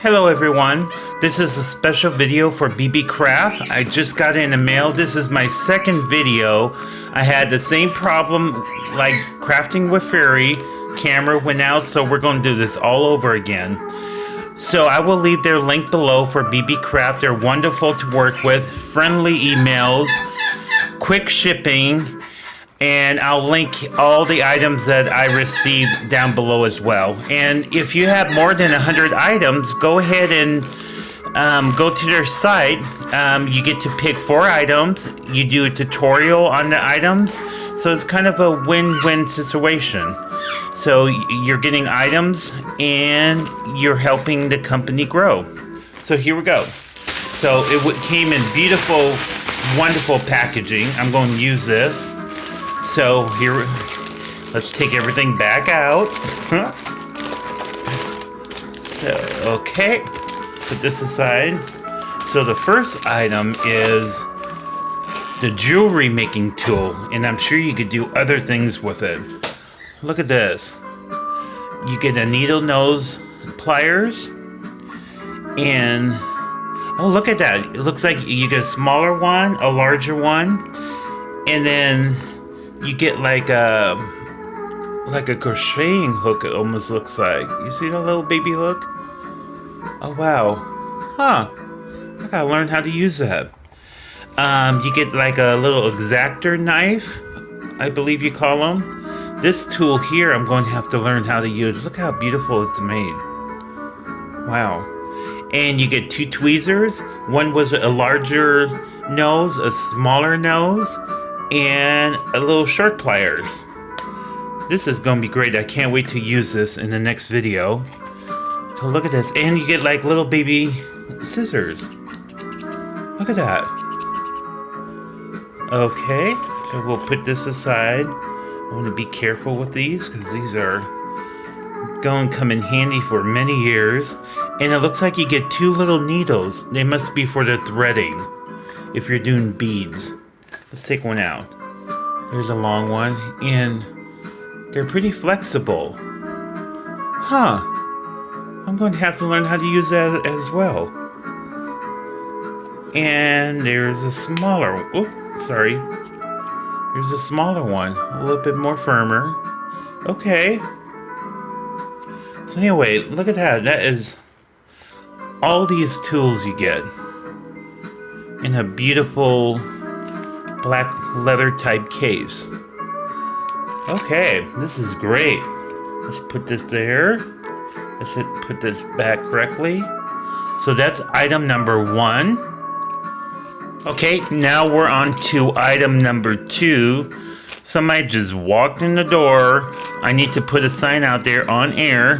Hello everyone, this is a special video for Beebeecraft. I just got it in the mail. This is my second video. I had the same problem like crafting with fairy. Camera went out, so we're going to do this all over again. So I will leave their link below for Beebeecraft. They're wonderful to work with, friendly emails, quick shipping, and I'll link all the items that I received down below as well. And if you have more than 100 items, go ahead and go to their site. You get to pick 4 items. You do a tutorial on the items. So it's kind of a win-win situation. So you're getting items and you're helping the company grow. So here we go. So it came in beautiful, wonderful packaging. I'm going to use this. So here, let's take everything back out. So, okay, put this aside. So the first item is the jewelry making tool, and I'm sure you could do other things with it. Look at this. You get a needle nose pliers, and oh, look at that. It looks like you get a smaller one, a larger one, and then you get like a crocheting hook, it almost looks like. You see the little baby hook? Oh wow. Huh. I gotta learn how to use that. You get like a little exactor knife, I believe you call them. This tool here I'm going to have to learn how to use. Look how beautiful it's made. Wow. And you get 2 tweezers. One was a larger nose, a smaller nose, and a little short pliers. This is gonna be great. I can't wait to use this in the next video. So look at this, and you get like little baby scissors. Look at that. Okay, so we'll put this aside. I want to be careful with these because these are going to come in handy for many years. And it looks like you get 2 little needles. They must be for the threading if you're doing beads. Let's take one out. There's a long one, and they're pretty flexible. Huh. I'm going to have to learn how to use that as well. And there's a smaller, oh, sorry. There's a smaller one, a little bit more firmer. Okay. So anyway, look at that. That is all these tools you get in a beautiful black leather type case. Okay, this is great. Let's put this there. Let's put this back correctly. So that's item number 1. Okay, now we're on to item number 2. Somebody just walked in the door. I need to put a sign out there on air.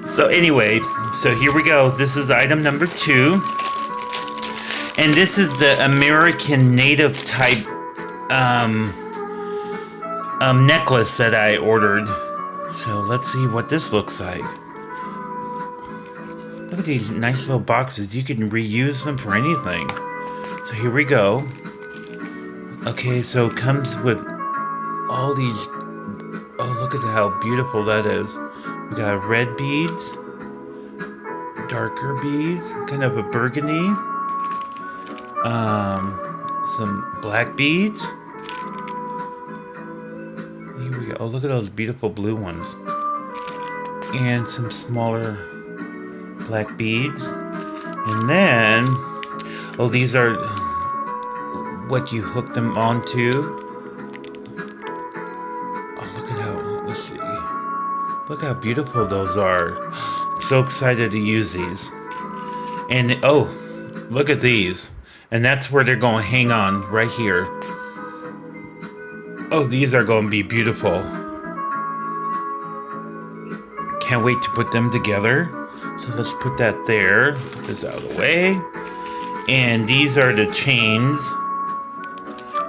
So anyway, so here we go. This is item number 2. And this is the American Native type necklace that I ordered. So let's see what this looks like. Look at these nice little boxes. You can reuse them for anything. So here we go. Okay, so it comes with all these. Oh, look at how beautiful that is. We got red beads, darker beads, kind of a burgundy. Some black beads. Here we go. Oh, look at those beautiful blue ones. And some smaller black beads. And then, oh, these are what you hook them onto. Oh, look at how, let's see. Look how beautiful those are. I'm so excited to use these. And, oh, look at these. And that's where they're going to hang on, right here. Oh, these are going to be beautiful. Can't wait to put them together. So let's put that there. Put this out of the way. And these are the chains.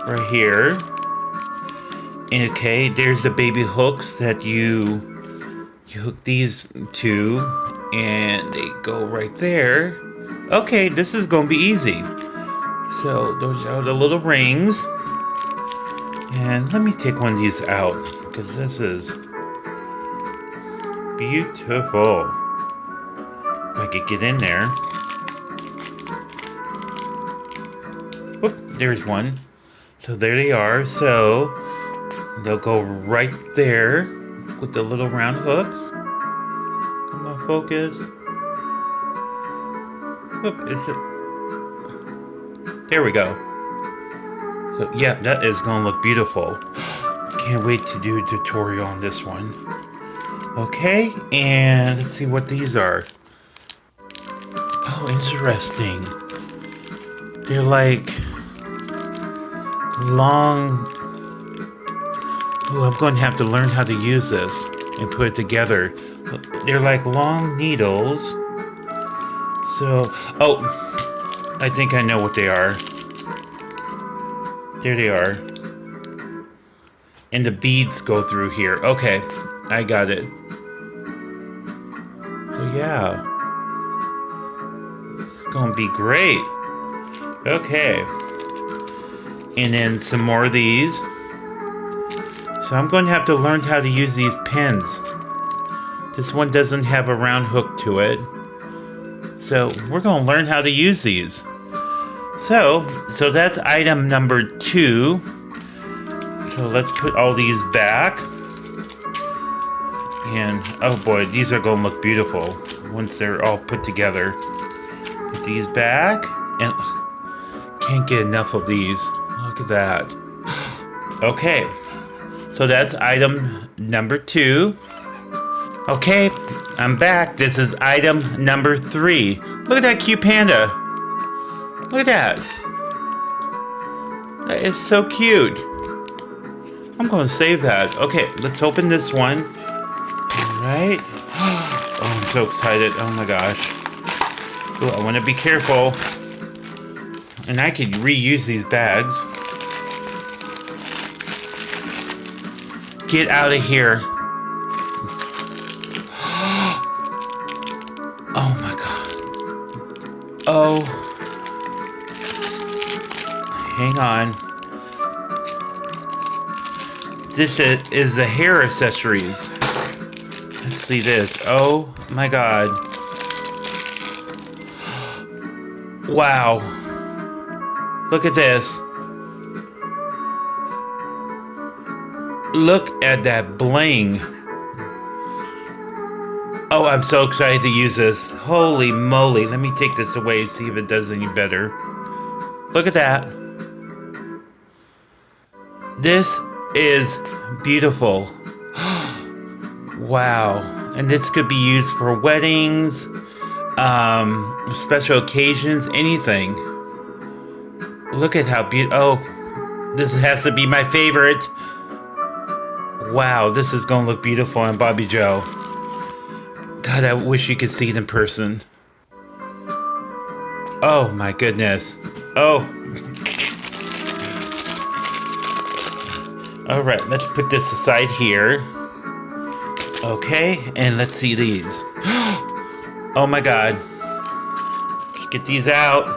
Right here. And okay, there's the baby hooks that you hook these to. And they go right there. Okay, this is going to be easy. So those are the little rings. And let me take one of these out because this is beautiful. I could get in there. Whoop, there's one. So there they are. So they'll go right there with the little round hooks. Come on, focus. Whoop, is it? There we go. So yeah, that is gonna look beautiful. Can't wait to do a tutorial on this one. Okay, and let's see what these are. Oh, interesting. They're like long. Ooh, I'm going to have to learn how to use this and put it together. They're like long needles. So, oh, I think I know what they are. There they are. And the beads go through here. Okay, I got it. So yeah. It's gonna be great. Okay. And then some more of these. So I'm going to have to learn how to use these pins. This one doesn't have a round hook to it. So we're going to learn how to use these. So that's item number 2. So let's put all these back. And oh boy, these are going to look beautiful once they're all put together. Put these back. And can't get enough of these. Look at that. Okay. So that's item number 2. Okay, I'm back. This is item number 3. Look at that cute panda. Look at that. That is so cute. I'm going to save that. Okay, let's open this one. Alright. Oh, I'm so excited. Oh my gosh. Ooh, I want to be careful. And I could reuse these bags. Get out of here. Oh my god. Oh. Hang on. This is the hair accessories. Let's see this. Oh my god. Wow. Look at this. Look at that bling. Oh, I'm so excited to use this. Holy moly. Let me take this away and see if it does any better. Look at that. This is beautiful. Wow. And this could be used for weddings, special occasions, anything. Look at how beautiful. Oh, this has to be my favorite. Wow, this is going to look beautiful on Bobby Joe. God, I wish you could see it in person. Oh my goodness. Oh. Alright, let's put this aside here. Okay, and let's see these. Oh my god. Let's get these out.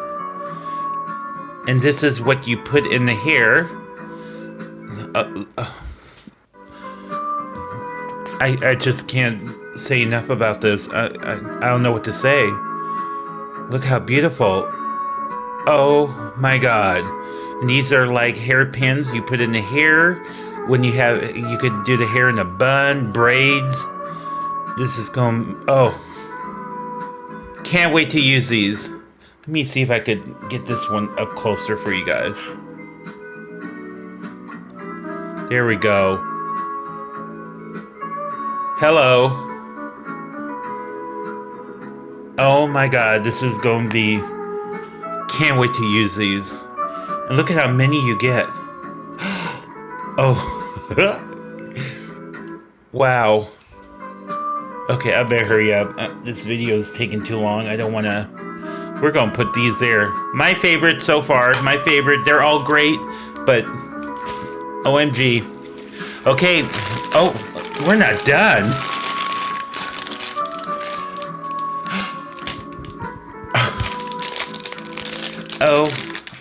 And this is what you put in the hair. I just can't say enough about this. I don't know what to say. Look how beautiful. Oh my god. And these are like hairpins you put in the hair. When you could do the hair in a bun, braids. This is going, oh. Can't wait to use these. Let me see if I could get this one up closer for you guys. There we go. Hello. Oh my god, this is going to be... Can't wait to use these. And look at how many you get. Oh. Wow. Okay, I better hurry up. This video is taking too long. I don't want to... We're going to put these there. My favorite so far. My favorite. They're all great. But... OMG. Okay. Oh, we're not done. Oh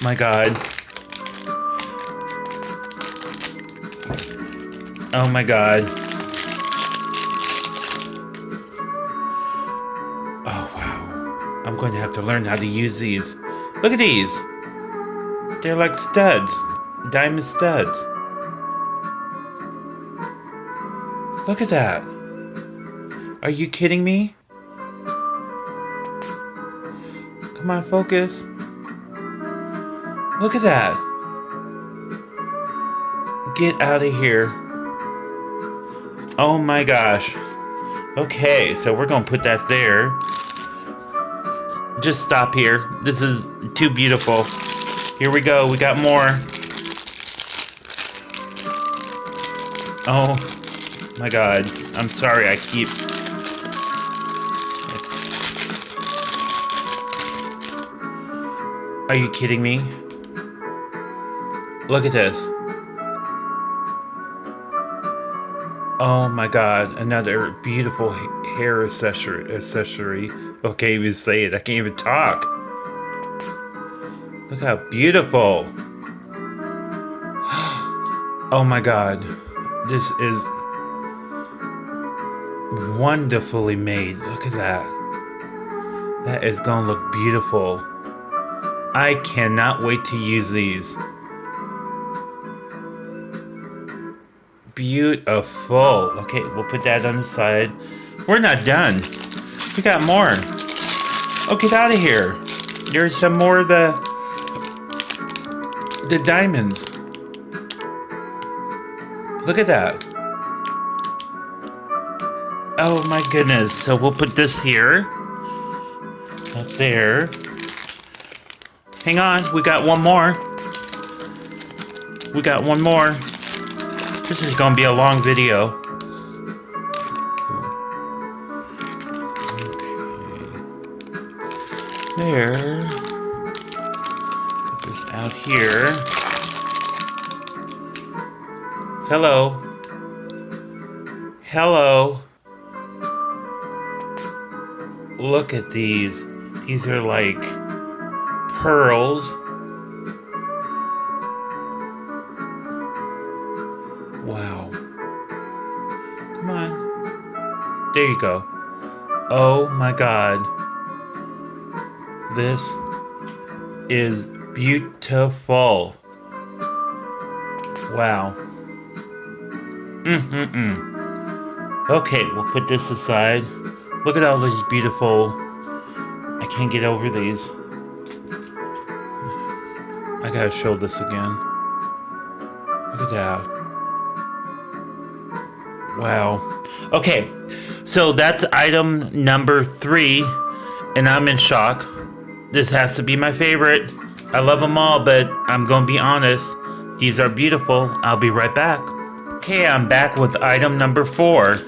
my god. Oh my god. Oh wow. I'm going to have to learn how to use these. Look at these. They're like studs. Diamond studs. Look at that. Are you kidding me? Come on, focus. Look at that. Get out of here. Oh my gosh. Okay, so we're gonna put that there. Just stop here. This is too beautiful. Here we go. We got more. Oh my god. I'm sorry. I keep... Are you kidding me? Look at this. Oh my god. Another beautiful hair accessory. Okay, even say it. I can't even talk. Look how beautiful. Oh my god. This is wonderfully made. Look at that. That is gonna look beautiful. I cannot wait to use these. Beautiful. Okay, we'll put that on the side. We're not done. We got more. Oh, get out of here. There's some more of the diamonds. Look at that. Oh my goodness. So we'll put this here. Up there. Hang on. We got one more. We got one more. This is going to be a long video. Okay. There. Put this out here. Hello. Hello. Look at these. These are like pearls. Wow. Come on. There you go. Oh my god. This is beautiful. Wow. Okay, we'll put this aside. Look at all these beautiful... I can't get over these. I gotta show this again. Look at that. Wow. Okay, so that's item number 3, and I'm in shock. This has to be my favorite. I love them all, but I'm gonna be honest. These are beautiful. I'll be right back. Okay, I'm back with item number 4.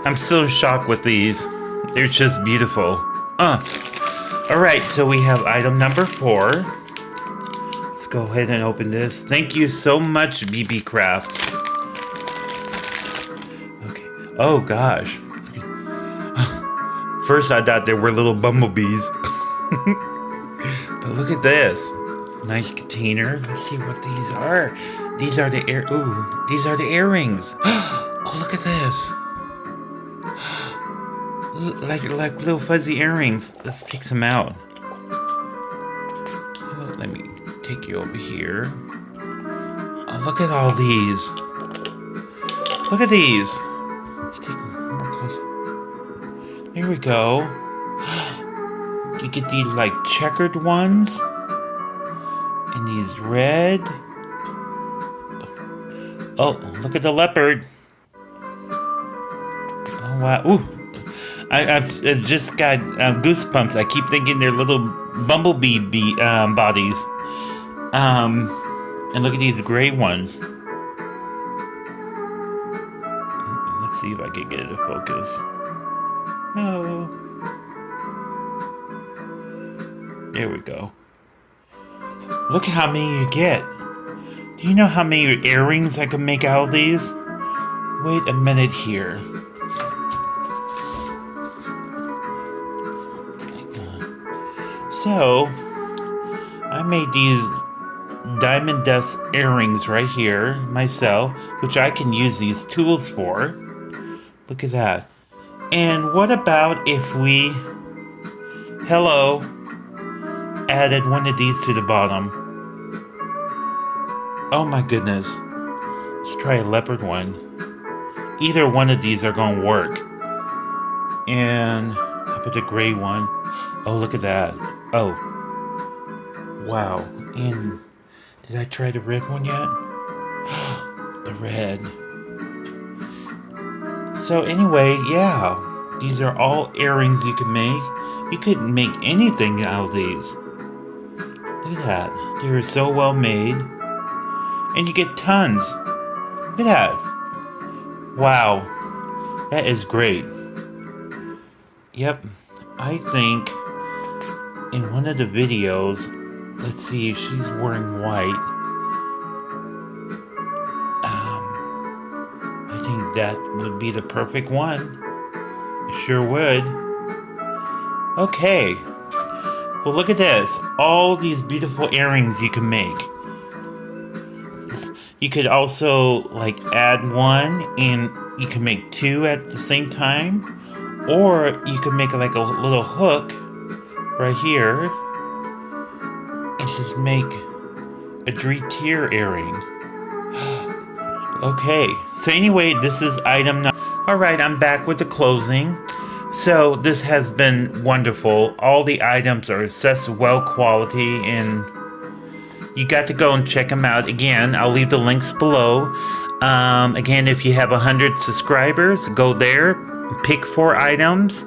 I'm still in shock with these. They're just beautiful. Alright, so we have item number 4. Let's go ahead and open this. Thank you so much, Beebeecraft. Okay. Oh gosh. First I thought they were little bumblebees. But look at this. Nice container. Let's see what these are. These are the these are the earrings. Oh, look at this. Like little fuzzy earrings. Let's take some out. Let me take you over here. Oh, look at all these. Look at these. Let's take more close. There we go. You get these like checkered ones. And these red. Oh, look at the leopard. Oh, wow. Ooh. I've just got goosebumps. I keep thinking they're little bumblebee bodies. And look at these gray ones. Let's see if I can get it to focus. No. There we go. Look at how many you get. Do you know how many earrings I can make out of these? Wait a minute here. So, I made these diamond dust earrings right here myself, which I can use these tools for. Look at that. And what about if we Hello. Added one of these to the bottom. Oh my goodness. Let's try a leopard one. Either one of these are gonna work. And how about the gray one? Oh, look at that. Oh. Wow. And did I try the red one yet? The red. So anyway, yeah. These are all earrings you can make. You could make anything out of these. Look at that. They're so well made. And you get tons. Look at that. Wow. That is great. Yep. I think in one of the videos, let's see if she's wearing white. I think that would be the perfect one. It sure would. Okay. Well, look at this. All these beautiful earrings you can make. You could also like add one and you can make two at the same time. Or you could make like a little hook right here and just make a 3-tier earring. Okay, so anyway, this is item number. Alright, I'm back with the closing. So this has been wonderful. All the items are such well quality and you got to go and check them out. Again, I'll leave the links below. Again, if you have 100 subscribers, go there, pick 4 items.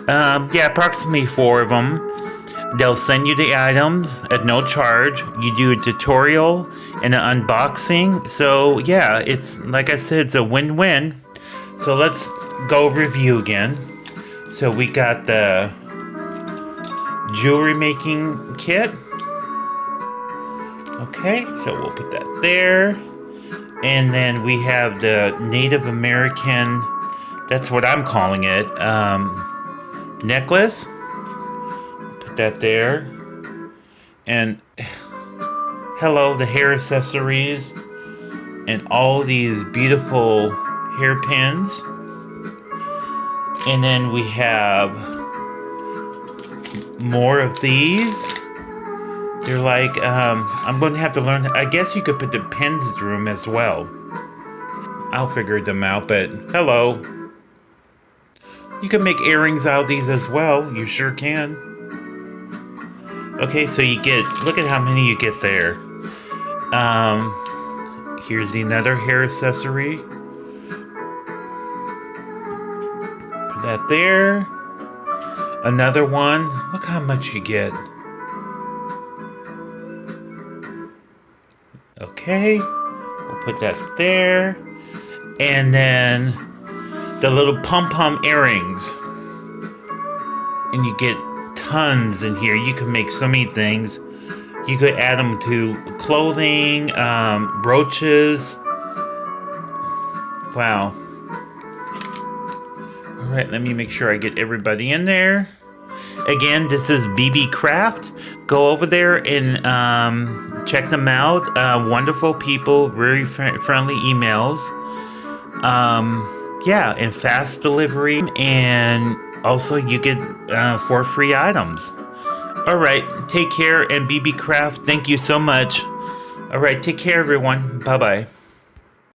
Yeah, approximately 4 of them. They'll send you the items at no charge. You do a tutorial and an unboxing. So yeah, it's like I said, it's a win-win. So let's go review again. So we got the jewelry making kit. Okay, so we'll put that there. And then we have the Native American, that's what I'm calling it, necklace. Put that there. And hello, the hair accessories. And all these beautiful hairpins. And then we have more of these. They're like, I'm going to have to learn. I guess you could put the pins through them as well. I'll figure them out, but hello. You can make earrings out of these as well. You sure can. Okay, so you get, look at how many you get there. Here's another hair accessory. Put that there. Another one. Look how much you get. Okay, we'll put that there. And then the little pom-pom earrings. And you get tons in here. You can make so many things. You could add them to clothing, brooches. Wow. Alright, let me make sure I get everybody in there. Again, this is Beebeecraft. Go over there and check them out. Wonderful people, very friendly emails. Yeah, and fast delivery. And also you get 4 free items. Alright, take care, and Beebeecraft, thank you so much. Alright, take care everyone. Bye-bye.